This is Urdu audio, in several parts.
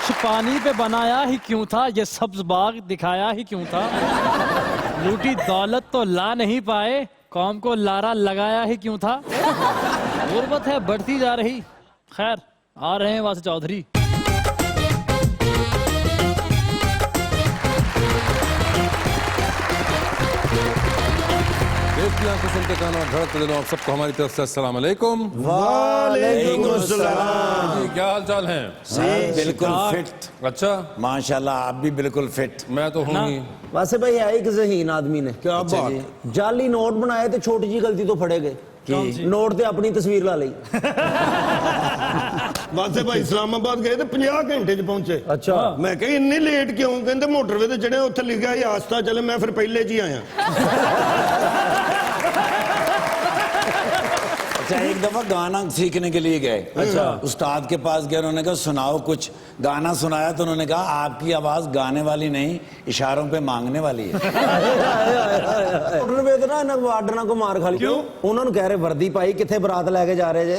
عرش پانی پہ بنایا ہی کیوں تھا, یہ سبز باغ دکھایا ہی کیوں تھا, لوٹی دولت تو لا نہیں پائے, قوم کو لارا لگایا ہی کیوں تھا, غربت ہے بڑھتی جا رہی, خیر آ رہے ہیں واسع چودھری. سنتے کانوں دھڑکتے دلوں آپ سب کو ہماری طرف سے السلام علیکم. وعلیکم السلام. کیا حال چال ہیں؟ بالکل فٹ. اچھا ماشاءاللہ آپ بھی بالکل فٹ. میں تو ہوں ہی. ویسے بھائی ہے ایک ذہین آدمی نے کیا بات. جعلی نوٹ بنائے تو چھوٹی جی غلطی تو پھڑے گئے, نوٹ تے اپنی تصویر لا لئی. واسے بھائی اسلام آباد گئے تو 50 گھنٹے چ پہنچے. اچھا میں کہ اتنی لیٹ کیوں, کہندے موٹر وے تے چڑھے اوتھے لکھیا ہی آستہ چلے, میں پھر پہلے جی آیا. اچھا ایک دفعہ گانا سیکھنے کے لیے گئے, اچھا استاد کے پاس گئے, انہوں نے کہا سناؤ کچھ, گانا سنایا تو انہوں نے کہا آپ کی آواز گانے والی نہیں اشاروں پہ مانگنے والی ہے. موٹر وے تے نا انہاں وارڈناں کو مار کھا لی. کیوں؟ انہوں نے کہہ رہے وردی پائی کتھے برات لے کے جا رہے جے.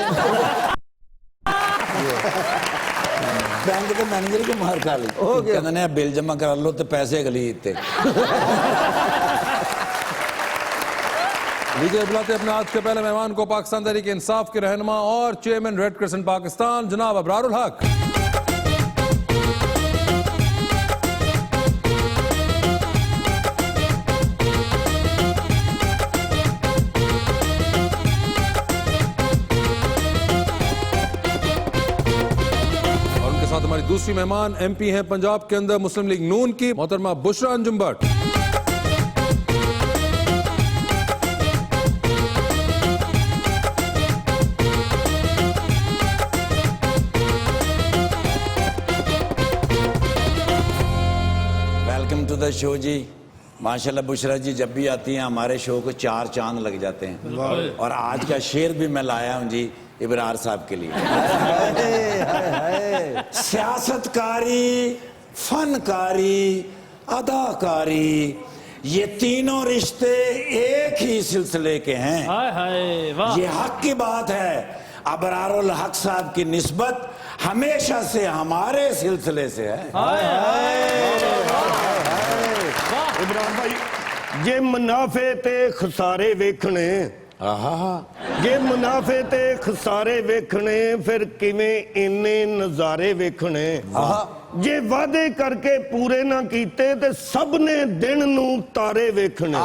بینک کے مینیجر کو مار کھا لی, کہتے ہیں بل جمع کرا لو تو پیسے گلی تھے. لیجیے بلاتے اپنے آج کے پہلے مہمان کو, پاکستان تحریک انصاف کے رہنما اور چیئرمین ریڈ کرسنٹ پاکستان جناب ابرار الحق. اور ان کے ساتھ ہماری دوسری مہمان ایم پی ہیں پنجاب کے اندر مسلم لیگ نون کی, محترمہ بشرا انجم بٹ. شو جی ماشاءاللہ بشرا جی جب بھی آتی ہیں ہمارے شو کو 4 چاند لگ جاتے ہیں, اور آج کا شعر بھی میں لایا ہوں جی ابرار صاحب کے لیے. سیاست کاری, فنکاری, اداکاری, یہ تینوں رشتے ایک ہی سلسلے کے ہیں. یہ حق کی بات ہے, ابرار الحق صاحب کی نسبت ہمیشہ سے ہمارے سلسلے سے ہے. عمران بھائی جے منافع تے خسارے ویکھنے, جے منافع تے خسارے ویکھنے, پھر کیویں اینے نظارے ویکھنے. جے وعدے کر کے پورے نہ کیتے تے سب نے دن نو تارے ویکھنے.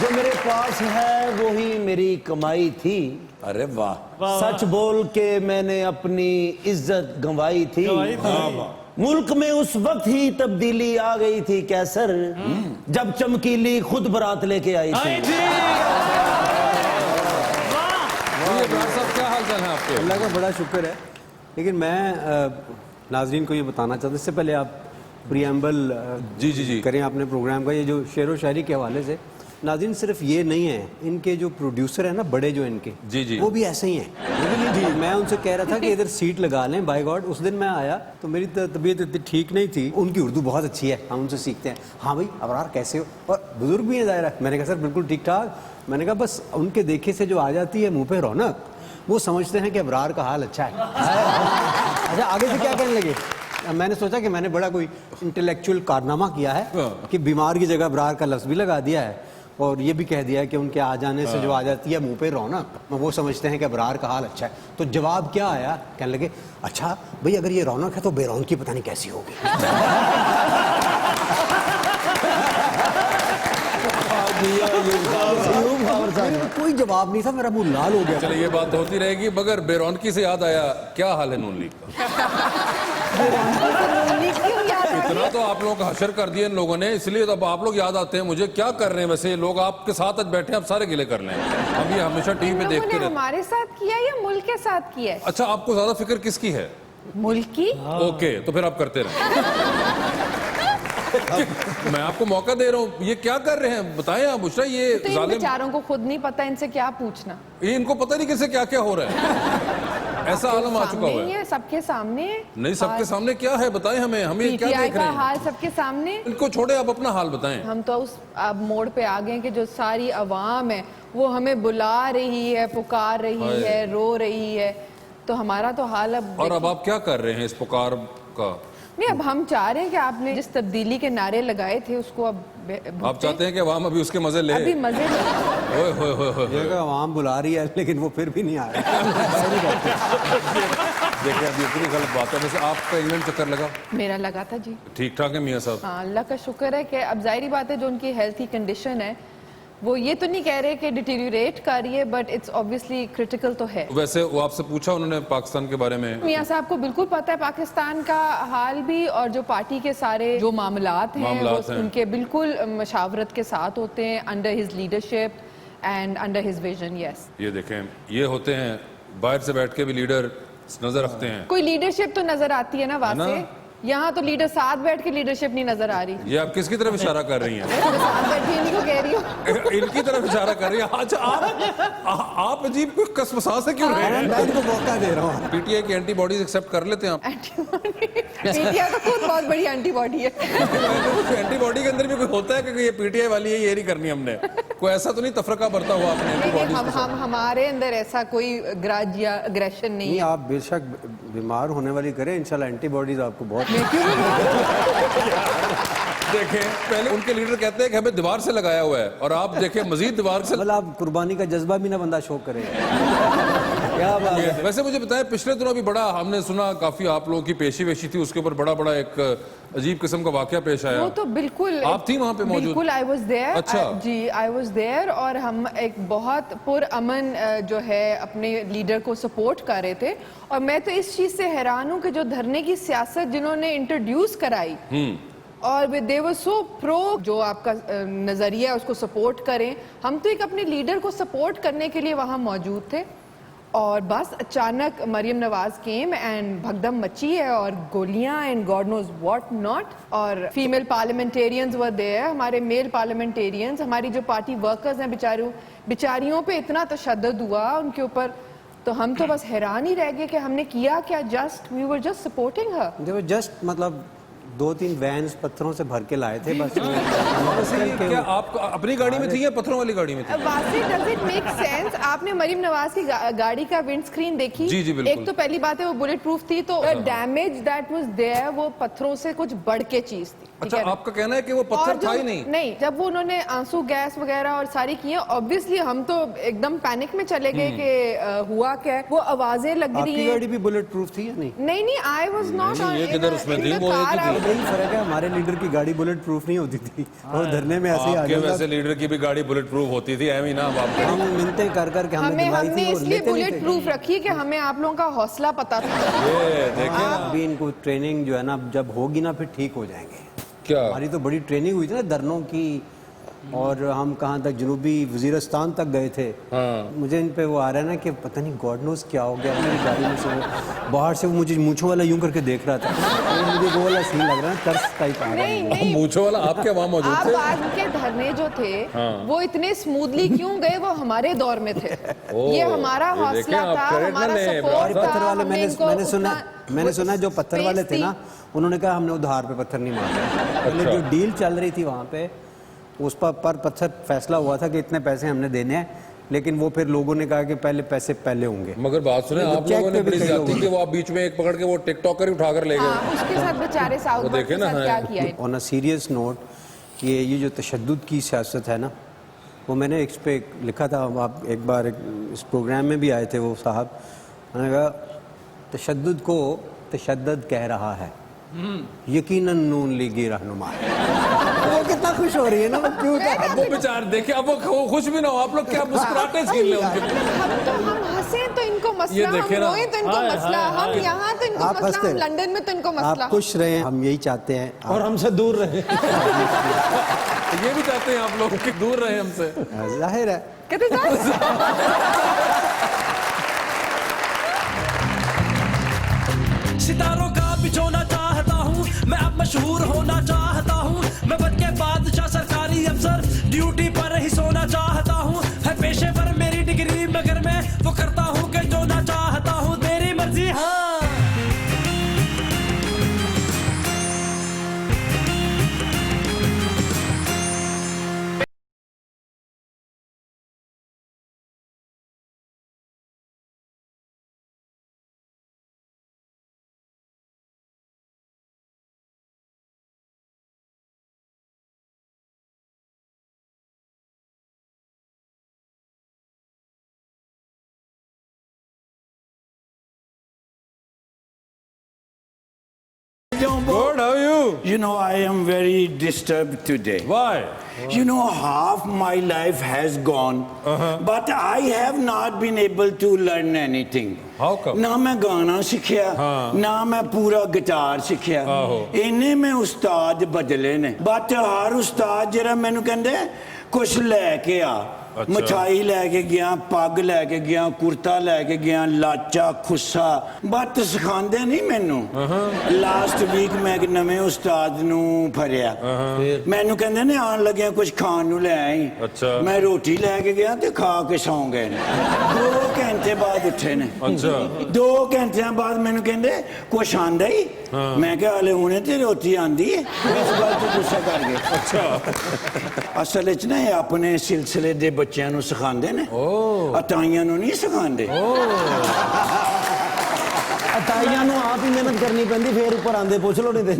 جو میرے پاس ہے وہی میری کمائی تھی, ارے واہ, سچ بول کے میں نے اپنی عزت گنوائی تھی. ملک میں اس وقت ہی تبدیلی آ گئی تھی کیسر, جب چمکیلی خود برات لے کے آئی تھی. کیا حال چال ہے آپ کے؟ اللہ کا بڑا شکر ہے. لیکن میں ناظرین کو یہ بتانا چاہتا ہوں, اس سے پہلے آپ پریمبل جی کریں اپنے پروگرام کا, یہ جو شعر و شاعری کے حوالے سے ناظرین صرف یہ نہیں ہے, ان کے جو پروڈیوسر ہیں نا بڑے جو ان کے, وہ بھی ایسے ہی ہیں. میں ان سے کہہ رہا تھا کہ ادھر سیٹ لگا لیں, بائی گاڈ اس دن میں آیا تو میری طبیعت اتنی ٹھیک نہیں تھی. ان کی اردو بہت اچھی ہے, ہم ان سے سیکھتے ہیں. ہاں بھائی ابرار کیسے ہو, اور بزرگ بھی ہیں ظاہر ہے. میں نے کہا سر بالکل ٹھیک ٹھاک. میں نے کہا بس ان کے دیکھے سے جو آ جاتی ہے منہ پہ رونق, وہ سمجھتے ہیں کہ ابرار کا حال اچھا ہے. اچھا آگے سے کیا کہنے لگے, میں نے سوچا کہ میں نے بڑا کوئی انٹلیکچوئل کارنامہ کیا ہے کہ بیمار کی جگہ ابرار کا لفظ بھی لگا دیا ہے, اور یہ بھی کہہ دیا ہے کہ ان کے آ جانے سے جو آ جاتی ہے منہ پہ رونق, وہ سمجھتے ہیں کہ ابرار کا حال اچھا ہے. تو جواب کیا آیا, کہنے لگے اچھا بھئی اگر یہ رونق ہے تو بے رونقی پتہ نہیں کیسی ہوگی. کوئی جواب نہیں تھا, میرا منہ لال ہو گیا. چلے یہ بات ہوتی رہے گی, مگر بے رونقی سے یاد آیا, کیا حال ہے نون لیگ کا؟ اتنا تو آپ لوگوں کا حشر کر دیا ان لوگوں نے, اس لیے تو اب آپ لوگ یاد آتے ہیں مجھے. کیا کر رہے ہیں ویسے لوگ آپ کے ساتھ آج بیٹھے ہیں, اب سارے گلے کر لیں. اب یہ ہمیشہ ٹی وی پہ دیکھتے رہتے. ہمارے ساتھ کیا یا ملک کے ساتھ کیا ہے؟ اچھا آپ کو زیادہ فکر کس کی ہے؟ ملک کی. اوکے تو پھر آپ کرتے رہیں. میں آپ کو موقع دے رہا ہوں, یہ کیا کر رہے ہیں بتائیں آپ بشرا. یہ تو ان بیچاروں کو خود نہیں پتا ان سے کیا پوچھنا, ان کو پتہ نہیں کسے کیا کیا ہو رہا ہے. ایسا عالم آ چکا ہوا ہے. سب کے سامنے نہیں, سب کے سامنے کیا ہے بتائیں ہمیں, ہم یہ کیا دیکھ رہے ہیں. حال سب کے سامنے. ان کو چھوڑے, آپ اپنا حال بتائیں. ہم تو اس اب موڑ پہ آ گئے کہ جو ساری عوام ہے وہ ہمیں بلا رہی ہے, پکار رہی ہے, رو رہی ہے. تو ہمارا تو حال اب اور اب آپ کیا کر رہے ہیں اس پکار کا؟ نہیں، اب ہم چاہ رہے ہیں کہ آپ نے جس تبدیلی کے نعرے لگائے تھے اس کو اب آپ چاہتے ہیں کہ عوام ابھی اس کے مزے لے؟ ابھی مزے اوئے ہوئے ہوئے ہوئے یہ کہ عوام بلا رہی ہے لیکن وہ پھر بھی نہیں آ رہے. دیکھیں ابھی اتنی غلط بات ہے. ویسے آپ کا انگلینڈ چکر لگا؟ میرا لگا تھا جی. ٹھیک ٹھاک ہے میاں صاحب؟ ہاں اللہ کا شکر ہے کہ اب ظاہری بات ہے جو ان کی ہیلتھ کی کنڈیشن ہے وہ یہ تو نہیں کہہ رہے کہ ڈیٹیریوریٹ کر رہی ہے بٹ اٹس obviously کرٹیکل تو ہے. ویسے وہ آپ سے پوچھا انہوں نے پاکستان کے بارے میں؟ میاں صاحب کو بالکل پتہ ہے پاکستان کا حال بھی اور جو پارٹی کے سارے جو معاملات ہیں وہ ان کے بالکل مشاورت کے ساتھ ہوتے ہیں under his leadership and under his vision. Yes یہ دیکھیں یہ ہوتے ہیں باہر سے بیٹھ کے بھی لیڈر نظر رکھتے ہیں. کوئی لیڈرشپ تو نظر آتی ہے نا واضح. یہاں تو لیڈر ساتھ بیٹھ کے لیڈرشپ نہیں نظر آ رہی. یہ آپ کس کی طرف اشارہ کر رہی ہیں؟ ساتھ بیٹھی انہیں کو کہہ رہی ہوں. ان کی طرف اشارہ کر رہی ہیں. اچھا آپ عجیب قسمساز سے کیوں رہے ہیں؟ میں ان کو موقع دے رہا ہوں. پی ٹی آئی کی اینٹی باڈیز ایکسیپٹ کر لیتے ہیں آپ؟ پی ٹی آئی تو خود بہت بڑی اینٹی باڈی ہے. اینٹی باڈی کے اندر بھی کوئی ہوتا ہے کہ یہ پی ٹی آئی والی ہے یہ نہیں کرنی ہم نے؟ کوئی ایسا تو نہیں تفرقہ برتا ہوا آپ نے؟ ہمارے اندر ایسا کوئی گراج یا اگریشن نہیں نہیں ہے. آپ بے شک بیمار ہونے والی کریں انشاءاللہ اینٹی باڈیز آپ کو بہت. دیکھیں پہلے ان کے لیڈر کہتے ہیں کہ ہمیں دیوار سے لگایا ہوا ہے اور آپ دیکھیں مزید دیوار سے. مطلب آپ قربانی کا جذبہ بھی نہ بندہ شو کرے. کیا بات ہے. ویسے مجھے بتائیں پچھلے دنوں بھی بڑا ہم نے سنا کافی آپ لوگوں کی پیشی ویشی تھی اس کے اوپر بڑا ایک عجیب قسم کا واقعہ پیش آیا. وہ تو بالکل آپ تھی وہاں پہ موجود؟ بالکل I was there. اچھا جی I was there اور ہم ایک بہت پرامن جو ہے اپنے لیڈر کو سپورٹ کر رہے تھے اور میں تو اس چیز سے حیران ہوں کہ جو دھرنے کی سیاست جنہوں نے انٹروڈیوس کرائی اور they were so pro جو آپ کا نظریہ ہے اس کو سپورٹ کریں. ہم تو ایک اپنے لیڈر کو سپورٹ کرنے کے لیے وہاں موجود تھے اور بس اچانک مریم نواز کیم اینڈ بھگدم مچی ہے اور گولیاں and God knows what not. اور فیمیل پارلیمنٹیرینز ور دیئر, ہمارے میل پارلیمنٹیرینز, ہماری جو پارٹی ورکرز ہیں بیچاریوں پہ اتنا تشدد ہوا ان کے اوپر تو ہم تو بس حیران ہی رہ گئے کہ ہم نے کیا کیا. Just we were just supporting her. جو جسٹ مطلب 2-3 وینز پتھروں سے بھر کے لائے تھے بس. کیا آپ اپنی گاڑی میں تھی یا پتھروں والی گاڑی میں تھی؟ واسی ڈز اٹ میک سینس. آپ نے مریم نواز کی گاڑی کا ونڈ اسکرین دیکھی؟ جی بالکل. ایک تو پہلی بات ہے وہ بلٹ پروف تھی تو ڈیمیج دیٹ واز دیئر وہ پتھروں سے کچھ بڑھ کے چیز تھی. اچھا آپ کا کہنا ہے کہ وہ پتھر تھا ہی نہیں؟ نہیں, جب وہ انہوں نے آنسو گیس وغیرہ اور ساری کی ہیں obviously ہم تو ایک دم پینک میں چلے گئے کہ ہوا کیا ہے. وہ آوازیں لگ رہی ہیں. آپ کی گاڑی بھی بلٹ پروف تھی یا نہیں؟ نہیں I was not on یہ کدھر اس میں تھی وہ ایک ہی تھی. یہی فرق ہے ہمارے لیڈر کی گاڑی بلٹ پروف نہیں ہوتی تھی اور دھرنے میں ایسے ہی آپ کے ویسے لیڈر کی بھی گاڑی بلٹ پروف ہوتی تھی ایویں نا. ہم منتیں کر کے ہم نے ہم نے اس لیے بلٹ پروف رکھی کہ ہمیں آپ لوگوں کا حوصلہ پتا تھا. ابھی ان کو ٹریننگ جو ہے نا جب ہوگی نا پھر ٹھیک ہو جائیں گے. کیا ہماری تو بڑی ٹریننگ ہوئی تھی نا دھرنوں کی اور ہم کہاں تک جنوبی وزیرستان تک گئے تھے. مجھے ان پہ وہ آ رہا ہے نا کہ پتہ نہیں گاڈ نوز کیا ہو گیا میری گاڑی میں سے باہر سے وہ مجھے مونچھوں والا یوں کر کے دیکھ رہا تھا. مجھے وہ والا سین لگ رہا ہے ترس ٹائپ آ رہا ہے. مونچھوں والا آپ کے وہاں موجود تھے؟ آپ آج کے دھرنے جو تھے وہ اتنے سموتھلی کیوں گئے وہ ہمارے دور میں تھے. یہ ہمارا حوصلہ تھا, ہمارا سپورٹ پتھر تھا. والے میں نے سنا جو پتھر والے تھے نا انہوں نے کہا ہم نے ادھار پہ پتھر نہیں مارے. جو ڈیل چل رہی تھی وہاں پہ اس پر پتھر فیصلہ ہوا تھا کہ اتنے پیسے ہم نے دینے ہیں لیکن وہ پھر لوگوں نے کہا کہ پہلے پہلے ہوں گے. مگر بات سنیں آپ لوگوں نے بڑی زیادتی کہ وہ آپ بیچ میں ایک پکڑ کے وہ ٹک ٹاکر اٹھا کر لے گئے. اس کے ساتھ بیچارے ساؤتھ کے ساتھ کیا کیا ہے. آن اے سیریس نوٹ یہ جو تشدد کی سیاست ہے نا وہ میں نے ایک پہ لکھا تھا. آپ ایک بار اس پروگرام میں بھی آئے تھے وہ صاحب, میں نے کہا تشدد کو تشدد کہہ رہا ہے یقیناً نون لیگی رہنما ہے. وہ کتنا خوش ہو رہی ہے نا وہ کیوں تھا. اب وہ بیچار دیکھیں اب وہ خوش بھی نہ ہو آپ لوگ کیا مسکراہٹیں چھین لیں ان کے. ہم ہنسیں تو ان کو مسئلہ, ہم روئیں تو ان کو مسئلہ, ہم یہاں تو ان کو مسئلہ, ہم لندن میں تو ان کو مسئلہ. آپ خوش رہیں ہم یہی چاہتے ہیں اور ہم سے دور رہے. یہ بھی چاہتے ہیں آپ لوگ کہ دور رہیں ہم سے. ظاہر ہے. کہتے ستاروں کا بچھونا چاہتا ہوں میں, اب مشہور ہونا چاہتا ہوں میں, بن کے بادشاہ سرکاری افسر ڈیوٹی پر ہی سونا چاہتا ہوں. ہے پیشے پر میری ڈگری مگر میں وہ کرتا ہوں کہ جو نہ چاہتا ہوں. تیری مرضی ہاں don't. Good, how are you? You know, I am very disturbed today. Why? You know, half my life has gone, but I have not been able to learn anything. How come? ਨਾ ਮੈਂ ਗਾਣਾ ਸਿੱਖਿਆ ਨਾ ਮੈਂ ਪੂਰਾ ਗਿਟਾਰ ਸਿੱਖਿਆ ਇਹਨੇ ਮੈਂ ਉਸਤਾਦ ਬਦਲੇ ਨੇ ਬਟ ਹਰ ਉਸਤਾਦ ਜਿਹੜਾ ਮੈਨੂੰ ਕਹਿੰਦੇ ਕੁਛ ਲੈ ਕੇ ਆ ਮਠਾਈ ਲੈ ਕੇ ਗਿਆ ਪੱਗ ਲੈ ਕੇ ਗਿਆ ਕੁਰਤਾ ਲੈ ਕੇ ਗਿਆ ਲਾਚਾ ਖੁੱਸਾ ਬਟ ਸਿਖਾਉਂਦੇ ਨਹੀਂ ਮੈਨੂੰ ਲਾਸਟ ਵੀਕ ਮੈਂ ਇੱਕ ਨਵੇਂ ਉਸਤਾਦ ਨੂੰ ਫੜਿਆ ਮੈਨੂੰ ਕਹਿੰਦੇ ਨੇ ਆਉਣ ਲੱਗਿਆ ਕੁਝ ਖਾਣ ਨੂੰ ਲੈ ਆਈ ਮੈਂ ਰੋਟੀ ਲੈ ਕੇ ਗਿਆ ਤੇ ਖਾ ਕੇ ਸੌਂ ਗਏ ਨੇ 2 ਘੰਟੇ ਬਾਅਦ ਉੱਠੇ ਨੇ 2 ਘੰਟਿਆਂ ਬਾਅਦ ਮੈਨੂੰ ਕਹਿੰਦੇ ਕੁਛ ਆਂਦਾ ਹੀ ਮੈਂ ਕਿਹਾ ਹਲੇ ਹੁਣੇ ਤੇ ਰੋਟੀ ਆਂਦੀ ਹੈ ਇਸ ਗੱਲ ਤੋਂ ਗੁੱਸਾ ਕਰ ਗਏ ਅਸਲ ਵਿੱਚ ਨਾ ਇਹ ਆਪਣੇ ਸਿਲਸਿਲੇ ਦੇ ਬੱਚਿਆਂ ਨੂੰ ਸਿਖਾਉਂਦੇ ਨੇ ਅਤਾਈਆਂ ਨੂੰ ਨਹੀਂ ਸਿਖਾਉਂਦੇ ਅਤਾਈਆਂ ਨੂੰ ਆਪ ਹੀ ਮਿਹਨਤ ਕਰਨੀ ਪੈਂਦੀ ਫੇਰ ਉੱਪਰ ਆਂਦੇ ਪੁੱਛ ਲੋ ਨਹੀਂ ਤੇ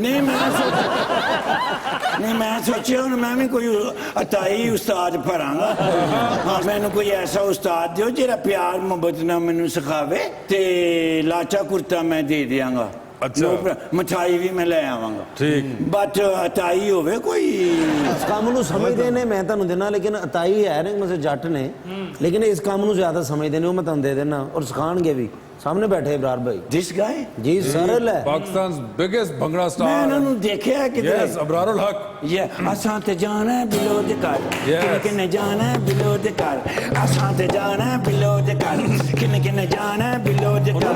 ਨਹੀਂ ਮੈਂ ਸੋਚਿਆ ਹੁਣ ਮੈਂ ਵੀ ਕੋਈ ਅਤਾਈ ਉਸਤਾਦ ਭਰਾਂਗਾ ਮੈਨੂੰ ਕੋਈ ਐਸਾ ਉਸਤਾਦ ਦਿਓ ਜਿਹੜਾ ਪਿਆਰ ਮੁਹੱਬਤ ਨਾਲ ਮੈਨੂੰ ਸਿਖਾਵੇ ਤੇ ਲਾਚਾ ਕੁਰਤਾ ਮੈਂ ਦੇ ਦਿਆਂਗਾ ਮਠਾਈ ਵੀ ਮੈਂ ਲੈ ਆਵਾਂਗਾ ਠੀਕ ਬਟ ਅਤਾਈ ਹੋਵੇ ਕੋਈ ਇਸ ਕੰਮ ਨੂੰ ਸਮਝਦੇ ਨੇ ਮੈਂ ਤੁਹਾਨੂੰ ਦੇਣਾ ਲੇਕਿਨ ਅਤਾਈ ਹੈ ਨਾ ਮਸੇ ਜੱਟ ਨੇ ਲੇਕਿਨ ਇਸ ਕੰਮ ਨੂੰ ਜ਼ਿਆਦਾ ਸਮਝਦੇ ਨੇ ਉਹ ਮੈਂ ਤੁਹਾਨੂੰ ਦੇ ਦੇਣਾ ਔਰ ਸਿਖਾਣਗੇ ਵੀ ਸਾਹਮਣੇ ਬੈਠੇ ਇਬਰਾਰ ਭਾਈ ਦਿਸ ਗਾਇ ਜੀ ਸਰਲ ਹੈ Pakistan's biggest ਭੰਗੜਾ star ਮੈਂ ਇਹਨਾਂ ਨੂੰ ਦੇਖਿਆ ਕਿਤੇ Yes, ਅਬਰਾਰੁਲ ਹਕ ਅਸਾਂ ਤੇ ਜਾਣਾ ਬਿਲੋ ਦੇ ਘਰ ਕਿੰਨੇ ਜਾਣਾ ਬਿਲੋ ਦੇ ਘਰ ਅਸਾਂ ਤੇ ਜਾਣਾ ਬਿਲੋ ਦੇ ਘਰ ਕਿੰਨੇ ਜਾਣਾ ਬਿਲੋ ਦੇ ਘਰ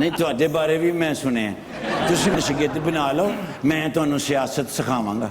ਨਹੀਂ ਤੁਹਾਡੇ ਬਾਰੇ ਵੀ ਮੈਂ ਸੁਣਿਆ ਤੁਸੀਂ ਸ਼ਾਗਿਰਦ ਬਣਾ ਲਓ ਮੈਂ ਤੁਹਾਨੂੰ ਸਿਆਸਤ ਸਿਖਾਵਾਂਗਾ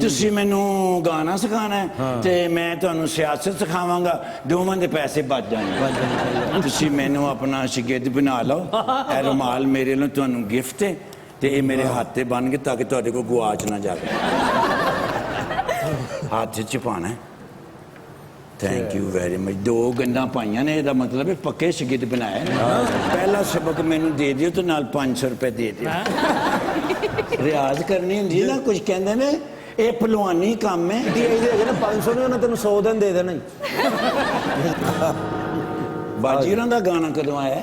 ਤੁਸੀਂ ਮੈਨੂੰ ਗਾਣਾ ਸਿਖਾਣਾ ਹੈ ਤੇ ਮੈਂ ਤੁਹਾਨੂੰ ਸਿਆਸਤ ਸਿਖਾਵਾਂਗਾ ਦੋਵਾਂ ਦੇ ਪੈਸੇ ਬਚ ਜਾਣਗੇ ਤੁਸੀਂ ਮੈਨੂੰ ਆਪਣਾ ਸ਼ਾਗਿਰਦ ਬਣਾ ਲਓ ਇਹ ਰੁਮਾਲ ਮੇਰੇ ਲਈ ਤੁਹਾਨੂੰ ਗਿਫਟ ਹੈ ਤੇ ਇਹ ਮੇਰੇ ਹੱਥ ਤੇ ਬੰਨ ਕੇ ਤਾਂ ਕਿ ਤੁਹਾਡੇ ਕੋਲ ਗੁਆਚ ਨਾ ਜਾਵੇ ਹੱਥ 'ਚ ਪਾਣਾ ਹੈ ਥੈਂਕ ਯੂ ਵੈਰੀ ਮਚ 2 ਗੰਢਾਂ ਪਾਈਆਂ ਨੇ ਇਹਦਾ ਮਤਲਬ ਹੈ ਪੱਕੇ ਸ਼ਾਗਿਰਦ ਬਣਾਇਆ ਪਹਿਲਾ ਸਬਕ ਮੈਨੂੰ ਦੇ ਦਿਓ ਤੇ ਨਾਲ 500 ਰੁਪਏ ਦੇ ਦਿਓ ਰਿਆਜ਼ ਕਰਨੀ ਹੁੰਦੀ ਹੈ ਨਾ ਕੁਝ ਕਹਿੰਦੇ ਨੇ ਇਹ ਪਹਿਲਵਾਨੀ ਕੰਮ ਹੈ ਇਹਦੇ ਹੈਗੇ ਨਾ 500 ਨੇ ਉਹਨਾਂ ਤੈਨੂੰ 100 ਦਿਨ ਦੇ ਦੇਣਾ ਬਾਜੀ ਉਹਨਾਂ ਦਾ ਗਾਣਾ ਕਦੋਂ ਆਇਆ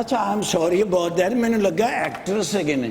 ਅੱਛਾ I am sorry about that ਮੈਨੂੰ ਲੱਗਾ ਐਕਟਰਸ ਹੈਗੇ ਨੇ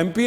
MP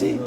ਸੀ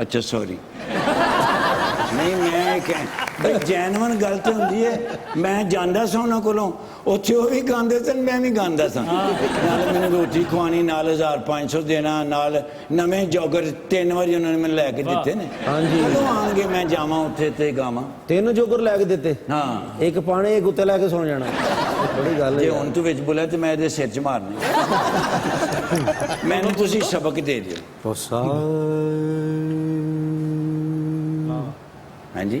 ਅੱਛਾ ਸੌਰੀ ਨਹੀਂ ਮੈਂ ਬਈ ਜੈਨੂਇਨ ਗੱਲ ਤਾਂ ਹੁੰਦੀ ਹੈ ਮੈਂ ਜਾਂਦਾ ਸਾਂ ਉਹਨਾਂ ਕੋਲੋਂ ਉੱਥੇ ਉਹ ਵੀ ਗਾਉਂਦੇ ਸਨ ਮੈਂ ਵੀ ਗਾਉਂਦਾ ਸਾਂ ਨਾਲ ਮੈਨੂੰ ਰੋਟੀ ਖਵਾਉਣੀ ਨਾਲ 1500 ਦੇਣਾ ਨਾਲ ਨਵੇਂ ਜੋਗਰ 3 ਵਾਰੀ ਉਹਨਾਂ ਨੇ ਮੈਨੂੰ ਲੈ ਕੇ ਦਿੱਤੇ ਨੇ ਹਾਂਜੀ ਕਦੋਂ ਆਉਣਗੇ ਮੈਂ ਜਾਵਾਂ ਉੱਥੇ ਤੇ ਗਾਵਾਂ 3 ਜੋਗਰ ਲੈ ਕੇ ਦਿੱਤੇ ਹਾਂ ਇੱਕ ਪਾਣੇ ਇੱਕ ਉੱਤੇ ਲੈ ਕੇ ਸੌ ਜਾਣਾ ਬੜੀ ਗੱਲ ਜੇ ਹੈ ਹੁਣ ਤੂੰ ਵਿੱਚ ਬੋਲਿਆ ਤੇ ਮੈਂ ਇਹਦੇ ਸਿਰ 'ਚ ਮਾਰਨੀ ਮੈਨੂੰ ਤੁਸੀਂ ਸਬਕ ਦੇ ਦਿਓ ਹਾਂਜੀ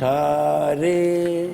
ਸਾਰੇ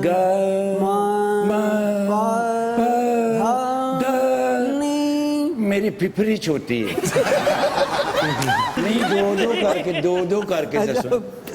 ਗ ਮੇਰੀ ਫਿਫਰੀ ਛੋਟੀ ਹੈ ਨਹੀਂ ਦੋ ਕਰਕੇ ਦੱਸੋ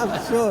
I'm sure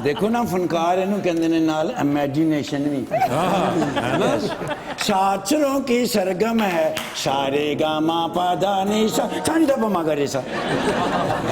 ਦੇਖੋ ਨਾ ਫਨਕਾਰ ਇਹਨੂੰ ਕਹਿੰਦੇ ਨੇ ਨਾਲ ਇਮੇਜਿਨੇਸ਼ਨ ਵੀ ਸਾਚਰੋਂ ਕੀ ਸਰਗਮ ਹੈ ਸਾਰੇ ਗਾਮਾ ਪਾਦਾ ਨੀ ਸਾ ਸਾਨੀ ਦਾ ਬਮਾ ਕਰੇ ਸਾ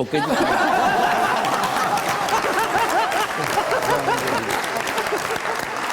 ਓਕੇ ਜੀ।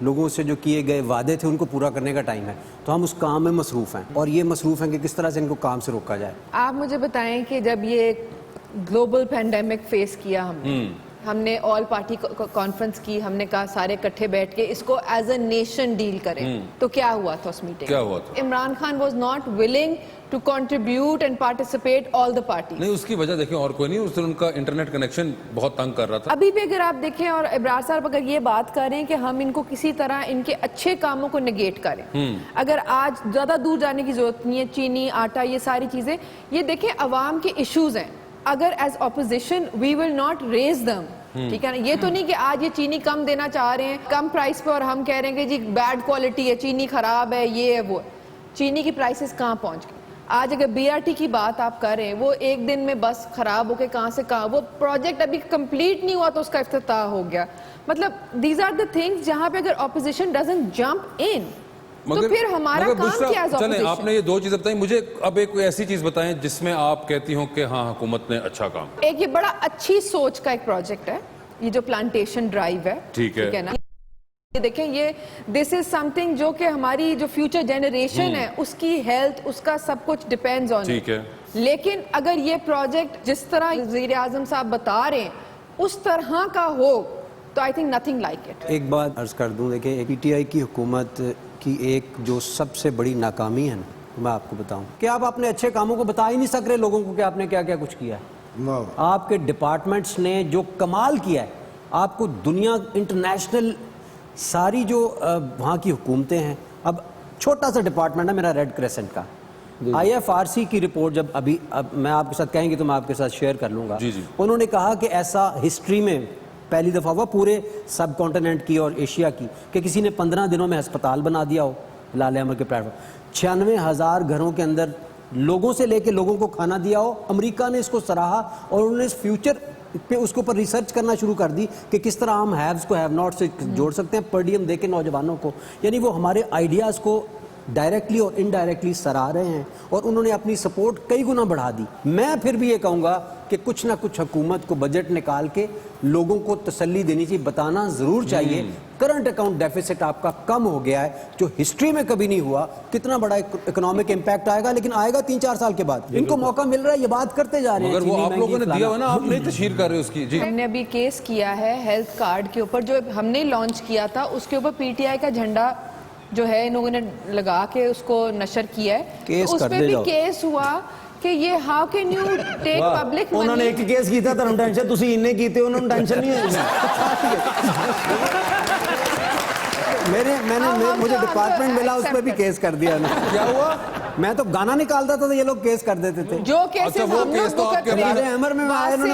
لوگوں سے جو کیے گئے وعدے تھے ان کو پورا کرنے کا ٹائم ہے. تو ہم اس کام میں مصروف ہیں, اور یہ مصروف ہیں کہ کس طرح سے ان کو کام سے روکا جائے. آپ مجھے بتائیں کہ جب یہ گلوبل پینڈیمک فیس کیا ہم نے آل پارٹی کانفرنس کی, ہم نے کہا سارے اکٹھے بیٹھ کے اس کو ایز اے نیشن ڈیل کریں, تو کیا ہوا تھا اس میٹنگ؟ کیا ہوا تھا؟ Imran Khan was not willing to contribute and participate all the party. نہیں, اس کی وجہ دیکھیں اور کوئی نہیں, اس دن ان کا انٹرنیٹ کنیکشن بہت تنگ کر رہا تھا. ابھی بھی اگر آپ دیکھیں, اور ابرار صاحب اگر یہ بات کریں کہ ہم ان کو کسی طرح ان کے اچھے کاموں کو نگیٹ کریں, اگر آج زیادہ دور جانے کی ضرورت نہیں ہے, چینی آٹا یہ ساری چیزیں, یہ دیکھیں عوام کے ایشوز ہیں, اگر as opposition we will not raise them, ٹھیک ہے نا, یہ تو نہیں کہ آج یہ چینی کم دینا چاہ رہے ہیں کم پرائس پہ, اور ہم کہہ رہے ہیں کہ جی بیڈ کوالٹی ہے, چینی خراب ہے, یہ ہے وہ. چینی کی پرائسز کہاں پہنچ گئی؟ آج اگر بی آر ٹی کی بات آپ کر رہے ہیں, وہ ایک دن میں بس خراب ہو کے کہاں سے کہاں, وہ پروجیکٹ ابھی کمپلیٹ نہیں ہوا تو اس کا افتتاح ہو گیا. مطلب دیز آر دا تھنگز جہاں پہ اگر اپوزیشن ڈزنٹ جمپ ان تو پھر ہمارا کام کیا ہے؟ چلیں, آپ نے یہ دو چیزیں بتائیں, مجھے اب ایک ایسی چیز بتائیں جس میں آپ کہتی ہوں کہ ہاں حکومت نے اچھا کام. ایک یہ بڑا اچھی سوچ کا ایک پروجیکٹ ہے, یہ جو پلانٹیشن ڈرائیو ہے, ٹھیک ہے نا, یہ دیکھیں, یہ دس از سم تھنگ جو کہ ہماری جو فیوچر جنریشن ہے اس کی ہیلتھ, اس کا سب کچھ ڈیپینڈز آن. ٹھیک ہے, لیکن اگر یہ پروجیکٹ جس طرح وزیر اعظم صاحب بتا رہے ہیں اس طرح کا ہو تو I think nothing like it. ایک بات عرض کر دوں, دیکھیں پی ٹی آئی کی حکومت کی ایک جو سب سے بڑی ناکامی ہے نا, میں آپ کو بتاؤں کہ آپ اپنے اچھے کاموں کو بتا ہی نہیں سک رہے لوگوں کو کہ آپ نے کیا کیا کچھ کیا ہے. آپ کے ڈپارٹمنٹس نے جو کمال کیا ہے, آپ کو دنیا انٹرنیشنل ساری جو وہاں کی حکومتیں ہیں, اب چھوٹا سا ڈپارٹمنٹ ہے میرا ریڈ کریسنٹ کا, آئی ایف آر سی کی رپورٹ جب ابھی میں آپ کے ساتھ کہیں گے تو میں آپ کے ساتھ شیئر کر لوں گا, انہوں نے کہا کہ ایسا ہسٹری میں پہلی دفعہ ہوا پورے سب کانٹیننٹ کی اور ایشیا کی کہ کسی نے 15 دنوں میں ہسپتال بنا دیا ہو لال احمد کے پلیٹ فارم, 96,000 گھروں کے اندر لوگوں سے لے کے لوگوں کو کھانا دیا ہو. امریکہ نے اس کو سراہا اور انہوں نے اس فیوچر پہ اس کے اوپر ریسرچ کرنا شروع کر دی کہ کس طرح ہم ہیوز کو ہیو ناٹ سے جوڑ سکتے ہیں, پر ڈیم دے کے نوجوانوں کو. یعنی وہ ہمارے آئیڈیاز کو ڈائریکٹلی اور انڈائریکٹلی سراہ رہے ہیں, اور انہوں نے اپنی سپورٹ کئی گنا بڑھا دی. میں پھر بھی یہ کہوں گا کہ کچھ نہ کچھ حکومت کو بجٹ نکال کے لوگوں کو تسلی دینی چاہیے, بتانا ضرور چاہیے کرنٹ اکاؤنٹ ڈیفیسٹ آپ کا کم ہو گیا ہے جو ہسٹری میں کبھی نہیں ہوا. کتنا بڑا اکنامک امپیکٹ آئے گا, لیکن آئے گا 3-4 سال کے بعد. ان کو موقع مل رہا ہے, یہ بات کرتے جا رہے ہیں, مگر وہ آپ لوگوں نے دیا ہوا نا, آپ نہیں تشہیر کر رہے اس کی. ہم نے ابھی کیس کیا ہے ہیلتھ کارڈ کے اوپر, جو ہم نے لانچ کیا تھا اس کے اوپر پی ٹی آئی کا جھنڈا جو ہے ان لوگوں نے لگا کے اس کو نشر کیا ہے, اس پہ بھی کیس ہوا کہ یہ how can you take public money. انہوں نے ایک کیس کیتا تھا, ہم ٹینشن تسی انہیں کیتے, انہوں نے ٹینشن نہیں ہے. مجھے ڈپارٹمنٹ ملا, اس پہ بھی کیس کر دیا. کیا ہوا؟ میں تو گانا نکالتا تھا تو یہ لوگ کیس کر دیتے تھے. جو کیسز ہم لوگ بکت رہے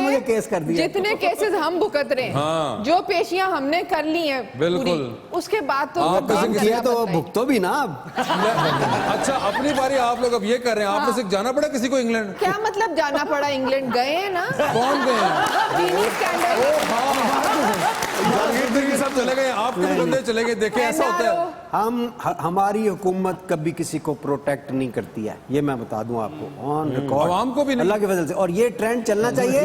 ہیں, کیس کر دیا. جتنے کیسز ہم بکت رہے ہیں, جو پیشیاں ہم نے کر لی ہیں بالکل, اس کے بعد تو کیا تو بھگتو بھی نا. اچھا اپنی باری آپ لوگ اب یہ کر رہے ہیں, آپ میں سے جانا پڑا کسی کو انگلینڈ؟ کیا مطلب جانا پڑا انگلینڈ؟ گئے ہیں نا. کون گئے ہیں؟ جہانگیر صاحب چلے گئے, آپ کے بندے چلے گئے. دیکھیں ایسا ہوتا ہے, ہماری حکومت کبھی کسی کو پروٹیکٹ نہیں کرتی ہے, یہ میں بتا دوں آپ کو آن ریکارڈ, عوام کو بھی نہیں, اللہ کے فضل سے. اور یہ ٹرینڈ چلنا چاہیے.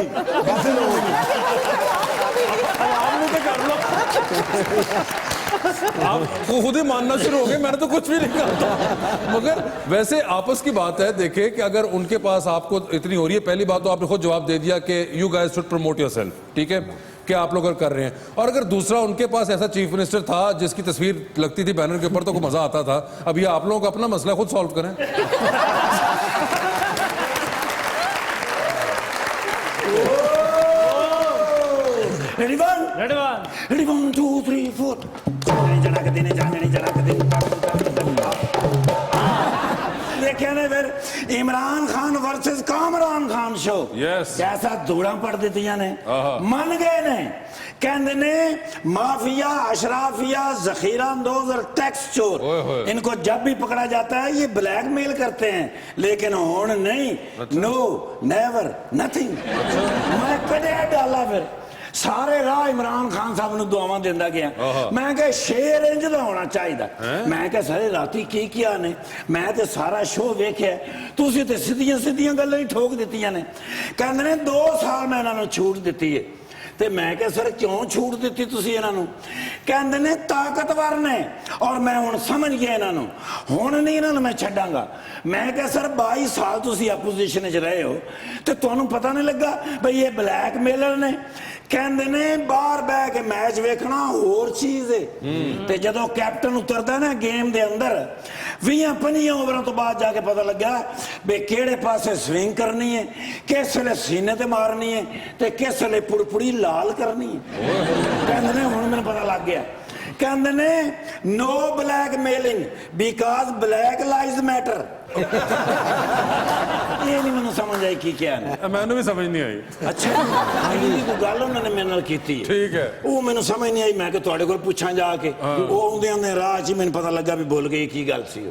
آپ خود ہی ماننا شروع ہو گئے, میں نے تو کچھ بھی نہیں کہا. مگر ویسے آپس کی بات ہے, دیکھیں کہ اگر ان کے پاس آپ کو اتنی ہو رہی ہے, پہلی بات تو آپ نے خود جواب دے دیا کہ you guys should promote your self, ٹھیک ہے, کہ آپ لوگ کر رہے ہیں. اور اگر دوسرا ان کے پاس ایسا چیف منسٹر تھا جس کی تصویر لگتی تھی بینر کے اوپر تو مزہ آتا تھا, اب یہ آپ لوگوں کو اپنا مسئلہ خود سالو کریں. Ready 1, 2, 3, 4. دیکھیں نا پھر عمران خان ورسز کامران خان شو, کیسا دوڑا پڑ دیتی نے, من گئے نے, کہندے نے مافیا, اشرافیہ, ذخیرہ اندوز اور ٹیکس چور, ان کو جب بھی پکڑا جاتا ہے یہ بلیک میل کرتے ہیں, لیکن ہون نہیں, نو نیور نتھنگ. میں کدے ڈالا پھر سارے راہ عمران خان صاحب نے دعاواں دیندا گیا. میں کہ شیر انج دا ہونا چاہیدا. میں کہ سارے راتی کی کیا نے, میں تے سارا شو ویکھیا, تسی تے سیدھیاں گلاں ہی ٹھوک دتیاں نے. کہندے نے 2 سال میں انہاں نوں چھوٹ دتی ہے, ਤੇ ਮੈਂ ਕਿਹਾ ਸਰ ਕਿਉਂ ਛੂਟ ਦਿੱਤੀ ਤੁਸੀਂ ਇਹਨਾਂ ਨੂੰ? ਕਹਿੰਦੇ ਨੇ ਤਾਕਤਵਰ ਨੇ, ਔਰ ਮੈਂ ਹੁਣ ਸਮਝ ਗਿਆ ਇਹਨਾਂ ਨੂੰ, ਹੁਣ ਨਹੀਂ ਇਹਨਾਂ ਨੂੰ ਮੈਂ ਛੱਡਾਂਗਾ। ਮੈਂ ਕਿਹਾ ਸਰ 22 ਸਾਲ ਤੁਸੀਂ ਆਪੋਜੀਸ਼ਨ 'ਚ ਰਹੇ ਹੋ ਤੇ ਤੁਹਾਨੂੰ ਪਤਾ ਨਹੀਂ ਲੱਗਾ ਬਈ ਇਹ ਬਲੈਕਮੇਲਰ ਨੇ? ਕਹਿੰਦੇ ਨੇ ਬਾਹਰ ਬਹਿ ਕੇ ਮੈਚ ਵੇਖਣਾ ਹੋਰ ਚੀਜ਼ ਏ, ਤੇ ਜਦੋਂ ਕੈਪਟਨ ਉਤਰਦਾ ਨਾ ਗੇਮ ਦੇ ਅੰਦਰ 20-25 ਓਵਰਾਂ ਤੋਂ ਬਾਅਦ ਜਾ ਕੇ ਪਤਾ ਲੱਗਾ ਵੀ ਕਿਹੜੇ ਪਾਸੇ ਸਵਿੰਗ ਕਰਨੀ ਹੈ, ਕਿਸ ਵੇਲੇ ਸੀਨੇ ਤੇ ਮਾਰਨੀ ਹੈ ਤੇ ਕਿਸ ਵੇਲੇ ਪੁੜਪੁੜੀ ਲਾਲ ਕਰਨੀ ਹੈ। ਕਹਿੰਦੇ ਨੇ ਹੁਣ ਮੈਨੂੰ ਪਤਾ ਲੱਗ ਗਿਆ। ਕਹਿੰਦੇ ਨੇ no blackmailing because Black Lives Matter. ਇਹ ਨਹੀਂ ਮੈਨੂੰ ਸਮਝ ਆਈ ਕੀ ਕਿਹਾ ਨੇ। ਮੈਨੂੰ ਵੀ ਸਮਝ ਨਹੀਂ ਆਈ। ਅੱਛਾ ਇਹ ਕੋਈ ਗੱਲ ਉਹਨਾਂ ਨੇ ਮੇਰੇ ਨਾਲ ਕੀਤੀ ਹੈ, ਠੀਕ ਹੈ, ਉਹ ਮੈਨੂੰ ਸਮਝ ਨਹੀਂ ਆਈ। ਮੈਂ ਕਿ ਤੁਹਾਡੇ ਕੋਲ ਪੁੱਛਾਂ ਜਾ ਕੇ, ਉਹ ਆਉਂਦੇ ਆਉਂਦੇ ਰਾਹ 'ਚ ਮੈਨੂੰ ਪਤਾ ਲੱਗਾ ਵੀ ਭੁੱਲ ਗਈ ਕੀ ਗੱਲ ਸੀ।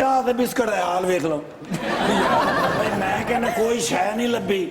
ਚਾਹ ਤੇ ਬਿਸਕਟ ਦਾ ਹਾਲ ਵੇਖ ਲਓ। ਮੈਂ ਕਹਿੰਦਾ ਕੋਈ ਸ਼ੈ ਨਹੀਂ ਲੱਭੀ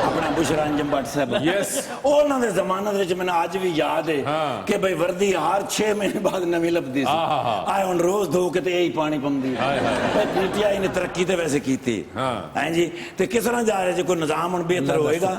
ਆਪਣਾ ਬੁਸ਼ਰਾ ਅੰਜਮ ਭੱਟ ਸਾਹਿਬਾ, Yes। ਉਹਨਾਂ ਦੇ ਜ਼ਮਾਨੇ ਦੇ ਵਿੱਚ ਮੈਨੂੰ ਅੱਜ ਵੀ ਯਾਦ ਹੈ ਹਾਂ। ਕਿ ਬਈ ਵਰਦੀ ਹਰ 6 ਮਹੀਨੇ ਬਾਅਦ ਨਵੀਂ ਲੱਭਦੀ ਸੀ। ਆਏ ਹੁਣ ਰੋਜ਼ ਧੋ ਕੇ ਤੇ ਇਹੀ ਪਾਣੀ ਪਾਉਂਦੀ ਹੈ। ਪੀਟੀਆਈ ਨੇ ਤਰੱਕੀ ਤੇ ਵੈਸੇ ਕੀਤੀ ਹੈ ਜੀ, ਤੇ ਕਿਸ ਤਰ੍ਹਾਂ ਜਾ ਰਿਹਾ ਜੇ ਕੋਈ ਨਿਜ਼ਾਮ ਹੁਣ ਬਿਹਤਰ ਹੋਏਗਾ?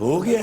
ਹੋ ਗਿਆ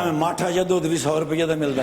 ਐਵੇਂ ਮਾਠਾ ਜਾਂ ਦੁੱਧ ਵੀ 100 ਰੁਪਏ ਦਾ ਮਿਲਦਾ।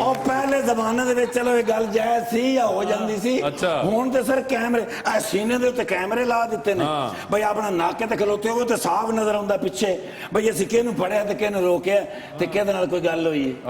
ਉਹ ਪਹਿਲੇ ਜ਼ਮਾਨੇ ਦੇ ਵਿੱਚ ਚਲੋ ਇਹ ਗੱਲ ਜਾਇਜ਼ ਸੀ ਜਾਂ ਹੋ ਜਾਂਦੀ ਸੀ। ਅੱਛਾ। ਹੁਣ ਤੇ ਸਰ ਕੈਮਰੇ ਸੀਨੇ ਦੇ ਉੱਤੇ ਕੈਮਰੇ ਲਾ ਦਿੱਤੇ ਨੇ ਬਈ ਆਪਣਾ ਨਾਕੇ ਤੇ ਖਲੋਤੇ ਹੋ ਤੇ ਸਾਫ਼ ਨਜ਼ਰ ਆਉਂਦਾ ਪਿੱਛੇ ਬਈ ਅਸੀਂ ਕਿਹਨੂੰ ਫੜਿਆ ਤੇ ਕਿਹਨੂੰ ਰੋਕਿਆ ਤੇ ਕਿਹਦੇ ਨਾਲ ਕੋਈ ਗੱਲ ਹੋਈ ਹੈ।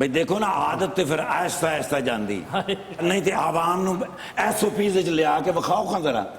ਬਈ ਦੇਖੋ ਨਾ ਆਦਤ ਤੇ ਫਿਰ ਆਹਿਸਤਾ ਆਹਿਸਤਾ ਜਾਂਦੀ, ਨਹੀਂ ਤੇ ਆਵਾਮ ਨੂੰ ਐਸਓਪੀਜ਼ ਵਿੱਚ ਲਿਆ ਕੇ ਵਿਖਾਓ ਖਾਂ ਜ਼ਰਾ।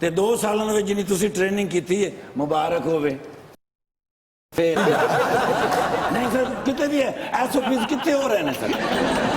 ਤੇ 2 ਸਾਲਾਂ ਦੇ ਵਿੱਚ ਜਿੰਨੀ ਤੁਸੀਂ ਟ੍ਰੇਨਿੰਗ ਕੀਤੀ ਹੈ ਮੁਬਾਰਕ ਹੋਵੇ। ਫਿਰ ਨਹੀਂ ਸਰ ਕਿਤੇ ਵੀ ਹੈ ਐਸਓਪੀਜ਼ ਕਿੱਥੇ ਹੋ ਰਹੇ ਨੇ ਸਰ?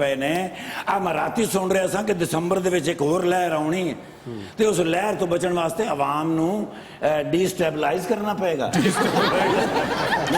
ਪਏ ਨੇ। ਆ ਮੈਂ ਰਾਤੀ ਸੁਣ ਰਿਹਾ ਸਾਂ ਕਿ ਦਸੰਬਰ ਦੇ ਵਿੱਚ ਇੱਕ ਹੋਰ ਲਹਿਰ ਆਉਣੀ ਹੈ ਤੇ ਉਸ ਲਹਿਰ ਤੋਂ ਬਚਣ ਵਾਸਤੇ ਆਵਾਮ ਨੂੰ ਡੀਸਟੈਬਲਾਈਜ਼ ਕਰਨਾ ਪਏਗਾ।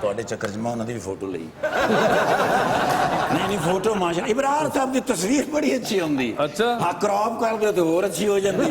ਤੁਹਾਡੇ ਚੱਕਰ 'ਚ ਮੈਂ ਉਹਨਾਂ ਦੀ ਵੀ ਫੋਟੋ ਲਈ। ਨਹੀਂ ਫੋਟੋ ਮਾਸ਼ਾ ਇਬਰਾਰ ਸਾਹਿਬ ਦੀ ਤਸਵੀਰ ਬੜੀ ਅੱਛੀ ਹੁੰਦੀ। ਅੱਛਾ। ਹਾਂ ਕ੍ਰੌਪ ਕਰ ਦਿਓ ਤੇ ਹੋਰ ਅੱਛੀ ਹੋ ਜਾਂਦੀ।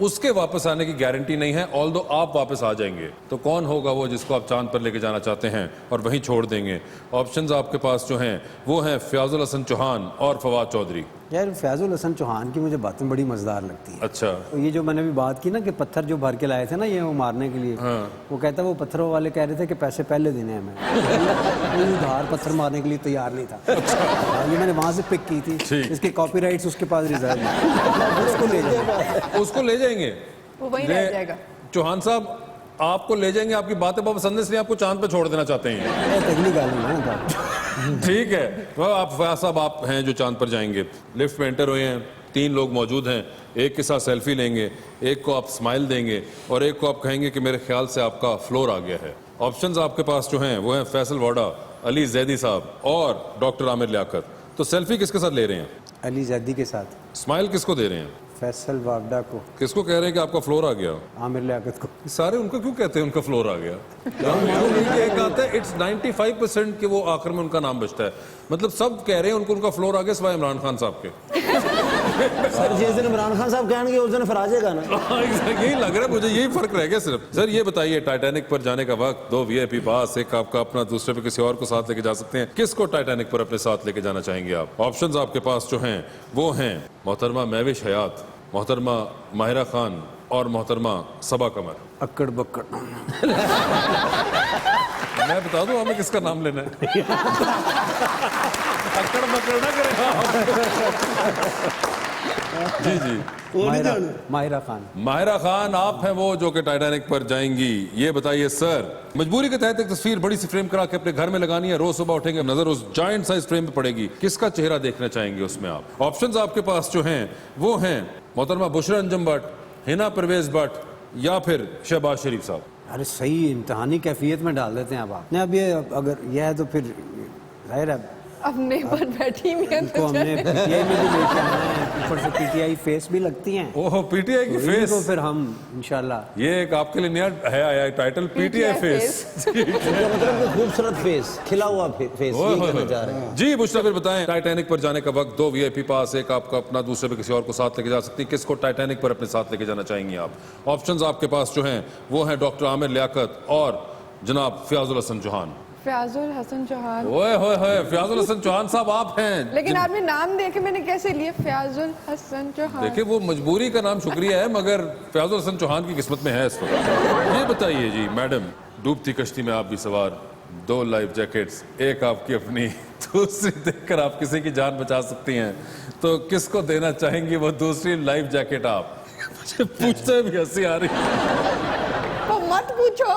اس کے واپس آنے کی گارنٹی نہیں ہے, although آپ واپس آ جائیں گے. تو کون ہوگا وہ جس کو آپ چاند پر لے کے جانا چاہتے ہیں اور وہیں چھوڑ دیں گے؟ آپشنز آپ کے پاس جو ہیں وہ ہیں فیاض الحسن چوہان اور فواد چودھری. یار فیاض الحسن چوہان کی مجھے باتیں بڑی مزدار لگتی ہیں. اچھا, یہ جو میں نے بھی بات کی نا کہ پتھر جو بھر کے لائے تھے نا یہ وہ مارنے کے لیے, وہ کہتا ہے وہ پتھروں والے کہہ رہے تھے کہ پیسے پہلے دینے ہیں, ہمیں ادھار پتھر مارنے کے لیے تیار نہیں تھا. یہ میں نے وہاں سے پک کی تھی, اس کے کاپی رائٹس اس کے پاس ریزرو ہیں, اس کو لے جائیں گے, وہ وہیں رہ جائے گا. چوہان صاحب آپ کو لے جائیں گے, آپ کی باتیں بہت پسند ہے اس لیے آپ کو چاند پہ چھوڑ دینا چاہتے ہیں. تگلی گال نہیں ہے. ٹھیک ہے, آپ فیاض صاحب آپ ہیں جو چاند پر جائیں گے. لفٹ میں انٹر ہوئے ہیں, 3 لوگ موجود ہیں, ایک کے ساتھ سیلفی لیں گے, ایک کو آپ اسمائل دیں گے اور ایک کو آپ کہیں گے کہ میرے خیال سے آپ کا فلور آ گیا ہے. آپشنز آپ کے پاس جو ہیں وہ ہیں فیصل واڈا, علی زیدی صاحب اور ڈاکٹر عامر لیاقت. تو سیلفی کس کے ساتھ لے رہے ہیں؟ علی زیدی کے ساتھ. اسمائل کس کو دے رہے ہیں؟ فیصل واڈا کو. کس کو کہہ رہے ہیں کہ آپ کا فلور آ گیا؟ عامر لیاقت کو. سارے ان کو کیوں کہتے ہیں ان کا فلور آ گیا؟ ایک آتا ہے اٹس 95% کہ وہ آخر میں ان کا نام بچتا ہے. مطلب سب کہہ رہے ہیں ان کا فلور آ گیا سوائے عمران خان صاحب کے. سر جس دن عمران خان صاحب کہیں گے اس دن فراز گا نا. یہی لگ رہا ہے مجھے, یہی فرق رہ گیا صرف. سر یہ بتائیے ٹائٹینک پر جانے کا وقت, 2 VIP پاس, ایک آپ کا اپنا, دوسرے پہ کسی اور کو ساتھ لے کے جا سکتے ہیں. کس کو ٹائٹینک پر اپنے ساتھ لے کے جانا چاہیں گے آپ؟ آپشنز آپ کے پاس جو ہیں وہ ہیں محترمہ مہوش حیات, محترمہ ماہرہ خان اور محترمہ صبا قمر. اکڑ بکڑ. میں بتا دوں ہمیں کس کا نام لینا ہے؟ اکڑ بکڑ نہ کرے. جی جی, ماہرہ خان. ماہرہ خان آپ ہیں وہ جو کہ ٹائٹینک پر جائیں گی. یہ بتائیے سر, مجبوری کے تحت ایک تصویر بڑی سی فریم کرا کے اپنے گھر میں لگانی ہے, روز صبح اٹھیں گے نظر اس جائنٹ سائز فریم پہ پڑے گی, کس کا چہرہ دیکھنا چاہیں گے اس میں آپ؟ آپشنز آپ کے پاس جو ہیں وہ ہیں محترمہ بشرا انجم بٹ, حنا پرویز بٹ یا پھر شہباز شریف صاحب. ارے صحیح امتحانی کیفیت میں ڈال دیتے ہیں اب آپ. نہیں اب یہ اگر یہ ہے تو پھر ظاہر ہے اپنے پر بیٹھی ہوئی ہے کو ہم نے پی ٹی آئی میں بھی لے کے آنا ہے, اوپر سے پی ٹی آئی فیس بھی لگتی ہیں. اوہ پی ٹی آئی کی فیس, تو پھر ہم انشاءاللہ یہ ایک آپ کے لیے نیا ہے آیا title, P T I face. مطلب خوبصورت فیس, کھلا ہوا فیس یہ کہنا چاہ رہے ہیں. جی بشرا پھر بتائیں, ٹائٹینک پر جانے کا وقت, 2 VIP پاس, ایک آپ کا اپنا, دوسرے پہ کسی اور کو ساتھ لے کے جا سکتی ہیں. کس کو ٹائٹینک پر اپنے ساتھ لے کے جانا چاہیں گے آپ؟ آپشنز آپ کے پاس جو ہیں وہ ہیں ڈاکٹر عامر لیاقت اور جناب فیاض الحسن چوہان. فیاض الحسن چوہان. اوئے ہوئے ہوئے, فیاض الحسن چوہان صاحب آپ ہیں. لیکن آپ نے نام دے کے میں نے کیسے لیا فیاض الحسن چوہان؟ دیکھیں وہ مجبوری کا نام شکریہ ہے, مگر فیاض الحسن چوہان کی قسمت میں ہے اس وقت. یہ بتائیے جی میڈم, ڈوبتی کشتی میں آپ بھی سوار, 2 لائف جیکٹس, ایک آپ کی اپنی, دوسری دیکھ کر آپ کسی کی جان بچا سکتی ہیں, تو کس کو دینا چاہیں گی وہ دوسری لائف جیکٹ آپ؟ مجھے پوچھتے بھی ہنسی آ رہی. تو مت پوچھو.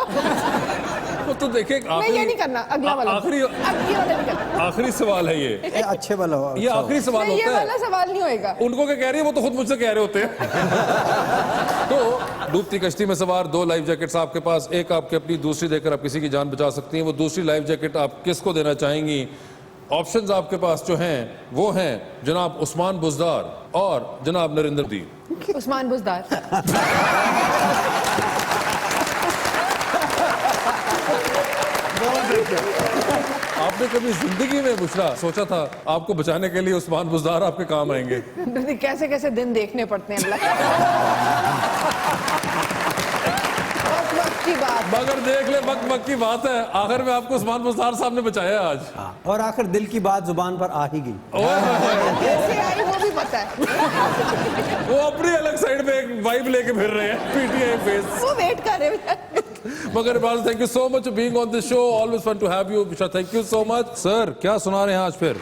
تو دیکھیں نہیں یہ نہیں کرنا, اگلا والا, اگلی والا نہیں کرنا. آخری سوال ہے یہ اچھے والا, یہ آخری سوال یہ ہوتا ہے. والا سوال نہیں ہوئے گا. ان کو کیا کہہ رہی ہے, وہ تو خود مجھ سے کہہ رہے ہوتے ہیں. تو ڈوبتی کشتی میں سوار, 2 لائف جیکٹس آپ کے پاس, ایک آپ کی اپنی, دوسری دے کر آپ کسی کی جان بچا سکتی ہیں. وہ دوسری لائف جیکٹ آپ کس کو دینا چاہیں گی؟ آپشنز آپ کے پاس جو ہیں وہ ہیں جناب عثمان بزدار اور جناب نریندر دی. عثمان بزدار. آپ نے کبھی زندگی میں بشرا سوچا تھا آپ کو بچانے کے لیے عثمان بزدار آپ کے کام آئیں گے؟ کیسے کیسے دن دیکھنے پڑتے ہیں اللہ کی بات. مگر دیکھ لے, وقت کی بات ہے, آخر میں آپ کو عثمان بزدار صاحب نے بچایا آج. اور آخر دل کی بات زبان پر آ ہی گئی. کیسے آئی وہ بھی پتا ہے. وہ اپنی الگ سائڈ میں ایک وائب لے کے پھر رہے ہیں, پی ٹی آئی فیس. وہ ویٹ کر رہے ہیں. مگر thank you so much for being on this show. Always fun to have you. Bishra, thank you so much. Sir, کیا سنا رہے ہیں آج پھر؟